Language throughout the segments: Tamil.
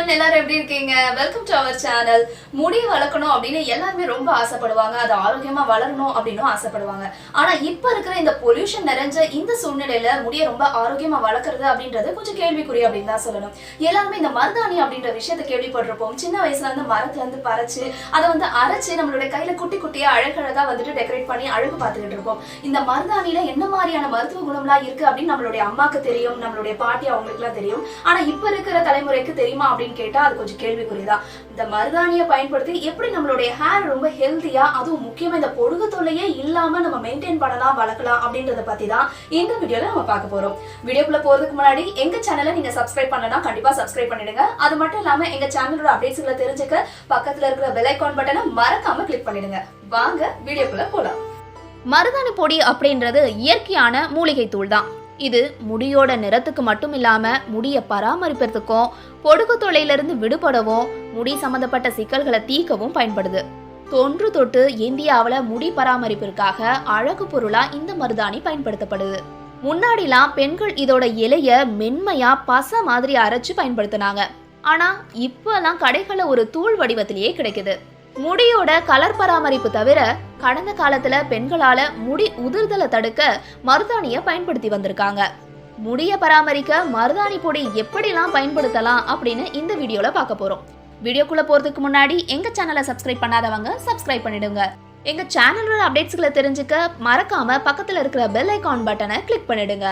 everyone, எல்லாரும் எப்படி இருக்கீங்க? Welcome to our channel. முடி வளர்க்கணும் அப்படின்னு எல்லாருமே ரொம்ப ஆசைப்படுவாங்க. அது ஆரோக்கியமா வளரணும் அப்படின்னு ஆசைப்படுவாங்க. ஆனா இப்ப இருக்கிற இந்த பொல்யூஷன் நிறைஞ்ச இந்த சூழ்நிலையில முடியை ரொம்ப ஆரோக்கியமா வளர்க்கறது அப்படின்றது கொஞ்சம் கேள்விக்குறி அப்படின்னு தான் சொல்லணும். எல்லாருமே இந்த மருதாணி அப்படின்ற விஷயத்தை கேள்விப்பட்டிருப்போம். சின்ன வயசுல இருந்து மரத்துல இருந்து பறிச்சு அதை அரைச்சு நம்மளுடைய கையில குட்டி குட்டியா அழகழகா டெக்கரேட் பண்ணி அழகு பார்த்துக்கிட்டு இருப்போம். இந்த மருதாணியில என்ன மாதிரியான மருத்துவ குணம்லாம் இருக்கு அப்படின்னு நம்மளுடைய அம்மாக்கு தெரியும், நம்மளுடைய பாட்டி அவங்களுக்கு எல்லாம் தெரியும். ஆனா இப்ப இருக்கிற தலைமுறைக்கு தெரியுமா அப்படின்னு கேட்டா அது கொஞ்சம் கேள்விக்குறிதான். இந்த மருதாணியை பயன்படுத்தி எப்படி நம்மளுடைய ஹேர் ரொம்ப ஹெல்த்தியா, அதுவும் முக்கியமா இந்த பொடுகு தொல்லையே இல்லாம நம்ம மெயின்டைன் பண்ணலாம், வளர்க்கலாம் அப்படின்றத பத்தி தான் இந்த வீடியோல நம்ம பார்க்க போறோம். வீடியோக்குள்ள போறதுக்கு முன்னாடி எங்க சேனலை நீங்க சப்ஸ்கிரைப் பண்ணனா கண்டிப்பா சப்ஸ்கிரைப் பண்ணிடுங்க. அது மட்டும் இல்லாம எங்க சேனலோட அப்டேட்ஸ்களை தெரிஞ்சுக்க பக்கத்துல இருக்கிற பெல் ஐகான் பட்டனை மறக்காம கிளிக் பண்ணிடுங்க. வாங்க வீடியோக்குள்ள போலாம். மருதாணி பொடி அப்படின்றது இயற்கையான மூலிகை தூள் தான். இது முடியோட நிறத்துக்கு மட்டும் இல்லாம முடிய பராமரிப்பதற்கும், பொடுகு தொல்லையிலிருந்து விடுபடவும், முடி சம்பந்தப்பட்ட சிக்கல்களை தீர்க்கவும் பயன்படுது. தொன்று தொட்டு இந்தியாவில் முடி பராமரிப்பிற்காக அழகு பொருளா இந்த மருதாணி பயன்படுத்தப்படுது. முன்னாடிலாம் பெண்கள் இதோட இலைய மென்மையா பசை மாதிரி அரைச்சு பயன்படுத்தினாங்க. ஆனா இப்பெல்லாம் கடைகளை ஒரு தூள் வடிவத்திலேயே கிடைக்குது. முடியோட கலர் பராமரிப்பு தவிர கடந்த காலத்துல பெண்களால முடி உதிர்தலை தடுக்க மருதாணிய பயன்படுத்தி வந்திருக்காங்க. முடிய பராமரிக்க மருதாணி பொடி எப்படிலாம் பயன்படுத்தலாம் அப்படின்னு இந்த வீடியோல பார்க்க போறோம். வீடியோக்குள்ள போறதுக்கு முன்னாடி எங்க சேனலை சப்ஸ்கிரைப் பண்ணாதவங்க சப்ஸ்கிரைப் பண்ணிடுங்க. எங்க சேனலோட அப்டேட்ஸ்களை தெரிஞ்சுக்க மறக்காம பக்கத்துல இருக்கிற பெல் ஐகான் பட்டனை கிளிக் பண்ணிடுங்க.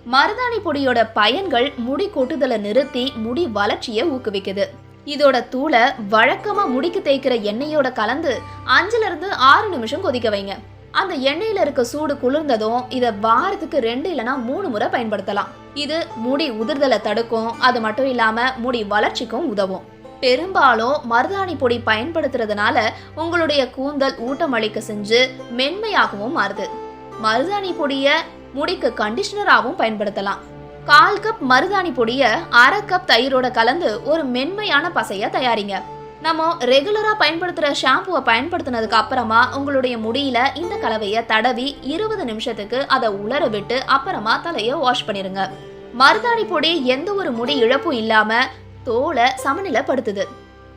மருதாணி பொடியோட பயன்கள் முடி கொட்டுதலை நிறுத்தி முடி வளர்ச்சியை ஊக்குவிக்குது. இதோட தூளை வழக்கமா முடிக்கு தேய்க்கிற எண்ணெயோட கலந்து 5-6 நிமிஷம் கொதிக்க வைங்க. அந்த எண்ணெயில இருக்க சூடு குளிர்ந்ததும் இதை வாரத்துக்கு 2 இல்லைன்னா 3 முறை பயன்படுத்தலாம். இது முடி உதிர்தலை தடுக்கும், அது மட்டும் இல்லாம முடி வளர்ச்சிக்கும் உதவும். பெரும்பாலும் மருதாணி பொடி பயன்படுத்துறதுனால உங்களுடைய கூந்தல் ஊட்டமளிக்க செஞ்சு மென்மையாகவும் மாறுது. மருதாணி பொடிய முடிக்கு கண்டிஷனராகவும் பயன்படுத்தலாம். 1/4 கப் மருதாணி பொடிய 1/2 கப் தயிரோட கலந்து ஒரு மென்மையான பசைய தயாரிங்க. நம்ம ரெகுலரா பயன்படுத்துற ஷாம்புவை பயன்படுத்தினதுக்கு அப்புறமா உங்களுடைய முடியில இந்த கலவைய தடவி 20 நிமிஷத்துக்கு அதை உலர விட்டு அப்புறமா தலைய வாஷ் பண்ணிருங்க. மருதாணி பொடி எந்த ஒரு முடி இழப்பும் இல்லாம தோலை சமநிலைப்படுத்துது.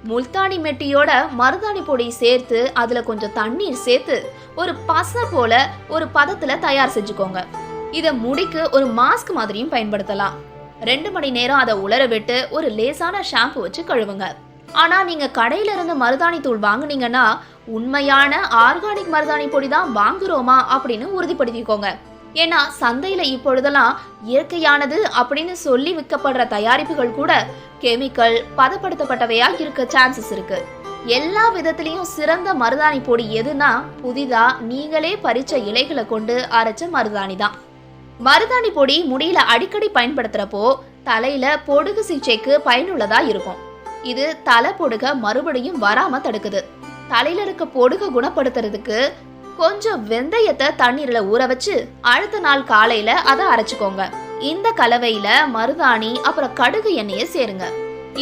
முல்தானி மெட்டியோட மருதாணி பொடி சேர்த்து அதுல கொஞ்சம் தண்ணீர் சேர்த்து ஒரு பசை போல ஒரு பதத்துல தயார் செஞ்சுக்கோங்க. இதை முடிக்கு ஒரு மாஸ்க் மாதிரியும் பயன்படுத்தலாம். 2 மணி நேரம் அதை உலர விட்டு ஒரு லேசான ஷாம்பு வச்சு கழுவுங்க. ஆனா நீங்க கடையில இருந்து மருதாணி தூள் வாங்குனீங்கன்னா உண்மையான ஆர்கானிக் மருதாணி பொடி தான் வாங்குறோமா அப்படின்னு உறுதிப்படுத்திக்கோங்க. ஏன்னா சந்தையில இப்பொழுதெல்லாம் இயற்கையானது அப்படின்னு சொல்லி விற்கப்படுற தயாரிப்புகள் கூட கெமிக்கல் பதப்படுத்தப்பட்டவையா இருக்க சான்சஸ் இருக்கு. எல்லா விதத்திலையும் சிறந்த மருதாணி பொடி எதுனா புதிதா நீங்களே பறிச்ச இலைகளை கொண்டு அரைச்ச மருதாணி தான். மருதாணி பொடி முடியில அடிக்கடி பயன்படுத்துறப்போ தலையில பொடுகு சிகிச்சைக்கு பயனுள்ளதா இருக்கும். இது தலை பொடுக மறுபடியும் வராம தடுக்குது. தலையில இருக்க பொடுக குணப்படுத்துறதுக்கு கொஞ்சம் வெந்தயத்தை தண்ணீர்ல ஊற வச்சு அடுத்த நாள் காலையில அதை அரைச்சுக்கோங்க. இந்த கலவையில மருதாணி அப்புறம் கடுகு எண்ணெயை சேருங்க.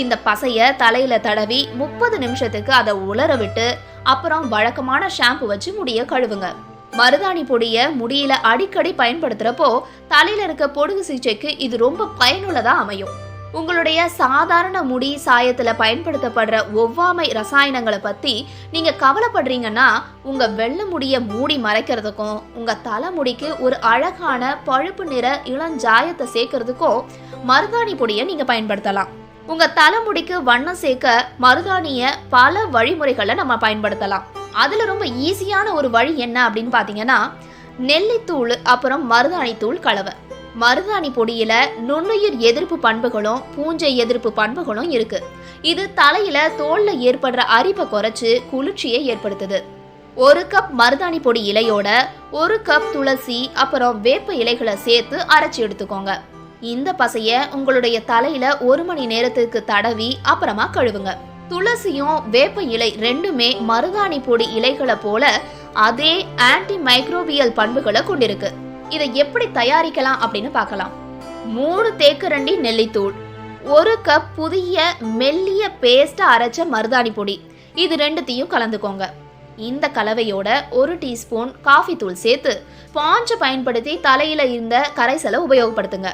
இந்த பசைய தலையில தடவி 30 நிமிஷத்துக்கு அதை உலர விட்டு அப்புறம் வழக்கமான ஷாம்பு வச்சு முடிய கழுவுங்க. மருதாணி பொடிய முடியில அடிக்கடி பயன்படுத்துறப்போ தலையில இருக்க பொடுகு சிகிச்சைக்கு இது ரொம்ப பயனுள்ளதா அமையும். உங்களுடைய சாதாரண முடி சாயத்துல பயன்படுத்தப்படுற ஒவ்வாமை ரசாயனங்களை பத்தி நீங்க கவலைப்படுறீங்கன்னா உங்க வெள்ளை முடிய மூடி மறைக்கிறதுக்கும் உங்க தலைமுடிக்கு ஒரு அழகான பழுப்பு நிற இளஞ்சாயத்தை சேர்க்கறதுக்கும் மருதாணி பொடியை நீங்க பயன்படுத்தலாம். உங்க தலைமுடிக்கு வண்ணம் சேர்க்க மருதாணிய பல வழிமுறைகளை நம்ம பயன்படுத்தலாம். அதுல ரொம்ப ஈஸியான ஒரு வழி என்ன அப்படின்னு பாத்தீங்கன்னா நெல்லித்தூள் அப்புறம் மருதாணி தூள் கலவை. மருதாணி பொடியில நுண்ணுயிர் எதிர்ப்பு பண்புகளும் பூஞ்சை எதிர்ப்பு பண்புகளும் இருக்கு. இது தலையில தோல்ல ஏற்படுற அரிப்பை குறைச்சு குளிர்ச்சியை ஏற்படுத்துது. 1 கப் மருதாணி பொடி இலையோட 1 கப் துளசி அப்புறம் வேப்ப இலைகளை சேர்த்து அரைச்சி எடுத்துக்கோங்க. இந்த பசைய உங்களுடைய தலையில 1 மணி நேரத்துக்கு தடவி அப்புறமா கழுவுங்க. துளசியும் வேப்ப இலை ரெண்டுமே மருதாணி பொடி இலைகளை போல அதே ஆன்டி மைக்ரோபியல் பண்புகளை கொண்டிருக்கு. இதை எப்படி தயாரிக்கலாம் அப்படின்னு பார்க்கலாம். 3 தேக்கரண்டி நெல்லித்தூள், 1 கப் புதிய மெல்லிய பேஸ்டா அரைச்ச மருதாணி பொடி, இது ரெண்டுத்தையும் கலந்துக்கோங்க. இந்த கலவையோட 1 டீஸ்பூன் காஃபி தூள் சேர்த்து ஸ்பாஞ்சை பயன்படுத்தி தலையில இருந்த கரைசலை உபயோகப்படுத்துங்க.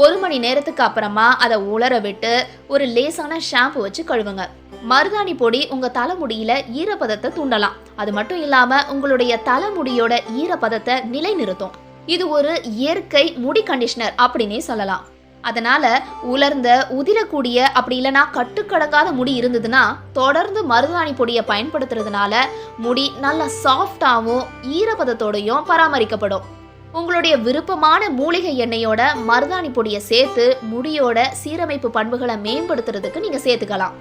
1 மணி நேரத்துக்கு அப்புறமா அதை உலர விட்டு ஒரு லேசான ஷாம்பு வச்சு கழுவுங்க. மருதாணி பொடி உங்க தலைமுடியில ஈரப்பதத்தை தூண்டலாம். அது மட்டும் இல்லாம உங்களுடைய தலைமுடியோட ஈரப்பதத்தை நிலைநிறுத்தும். இது ஒரு இயற்கை முடி கண்டிஷனர் அப்படின்னே சொல்லலாம். அதனால உலர்ந்த உதிரக்கூடிய அப்படி இல்லைனா கட்டுக்கடங்காத முடி இருந்ததுன்னா தொடர்ந்து மருதாணி பொடியை பயன்படுத்துறதுனால முடி நல்லா சாஃப்டாகவும் ஈரப்பதத்தோடையும் பராமரிக்கப்படும். உங்களுடைய விருப்பமான மூலிகை எண்ணெயோட மருதாணி பொடியை சேர்த்து முடியோட சீரமைப்பு பண்புகளை மேம்படுத்துறதுக்கு நீங்க சேர்த்துக்கலாம்.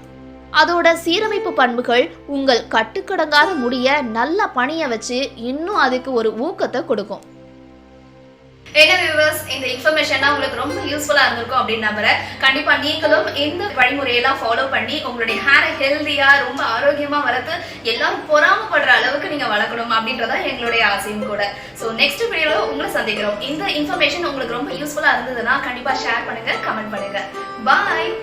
அதோட சீரமைப்பு பண்புகள் உங்கள் கட்டுக்கடங்காத முடியை நல்லா பணிய வச்சு இன்னும் அதுக்கு ஒரு ஊக்கத்தை கொடுக்கும். என்ன வியூவர்ஸ், இந்த இன்ஃபர்மேஷன் உங்களுக்கு ரொம்ப யூஸ்ஃபுல்லா இருந்திருக்கும் அப்படின்னு நம்புறேன். கண்டிப்பா நீங்களும் இந்த வழிமுறையெல்லாம் ஃபாலோ பண்ணி உங்களுடைய ஹேரை ஹெல்தியா ரொம்ப ஆரோக்கியமா வளர்த்து எல்லாரும் பொறாமப்படுற அளவுக்கு நீங்க வளர்க்கணும் அப்படின்றதா எங்களுடைய ஆசையும் கூட. ஸோ நெக்ஸ்ட் வீடியோல உங்களை சந்திக்கிறோம். இந்த இன்ஃபர்மேஷன் உங்களுக்கு ரொம்ப யூஸ்ஃபுல்லா இருந்ததுன்னா கண்டிப்பா ஷேர் பண்ணுங்க, கமெண்ட் பண்ணுங்க. பாய்.